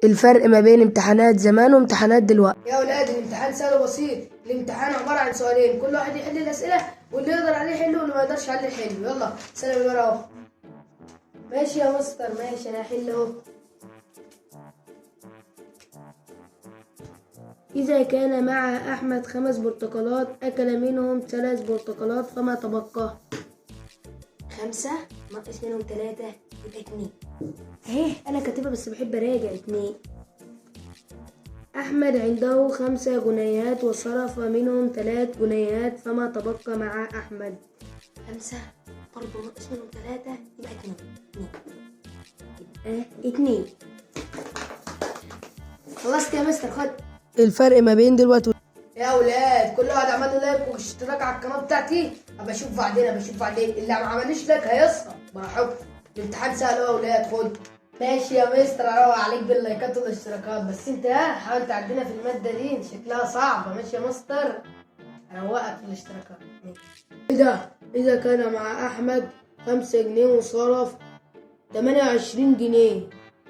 الفرق ما بين امتحانات زمان وامتحانات دلوقتي. يا اولاد الامتحان سهل وبسيط. الامتحان عباره عن سؤالين، كل واحد يحل الاسئله واللي يقدر عليه يحله واللي ما يقدرش عليه يحله. يلا سلم الورقه اهو. ماشي يا مستر، ماشي انا هحل اهو. إذا كان مع أحمد 5 برتقالات أكل منهم 3 برتقالات فما تبقى؟ 5 ناقص منهم 3 يبقى 2. اهي أنا كاتبها بس بحب أراجع 2. أحمد عنده 5 جنيهات وصرف منهم 3 جنيهات فما تبقى مع أحمد؟ 5 برضه ناقص منهم 3 يبقى 2. يبقى 2. خلصت يا مستر، خد. الفرق ما بين دلوقتي يا اولاد كل واحد عمل له لايك واشتراك على القناه بتاعتي. ابقى اشوف بعدين اللي ما عملش لايك هيسقط براحتكم. الامتحان سهل اهو يا اولاد، خد. ماشي يا مستر، اروق عليك باللايكات والاشتراكات، بس انت حاول تعدينا في الماده دي شكلها صعبه. ماشي يا مستر، اروقك في الاشتراكات. اذا كان مع احمد 5 جنيه وصرف 28 جنيه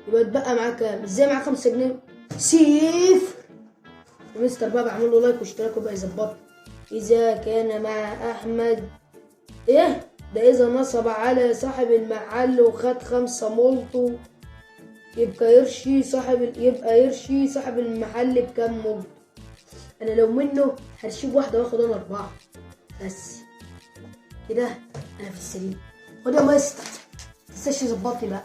يبقى اتبقى معاه كام؟ ازاي معاه 5 جنيه؟ صفر. مستر بقى بعمل له لايك واشتراك وبقى يظبطه. اذا كان مع احمد ايه ده، اذا نصب على صاحب المحل وخد 5 مولتو يبقى يرشي صاحب المحل بكام مولتو؟ انا لو منه هرشيب واحده واخد انا 4 بس كده. انا في السليم. خد يا مستر، متنساش تظبطني بقى.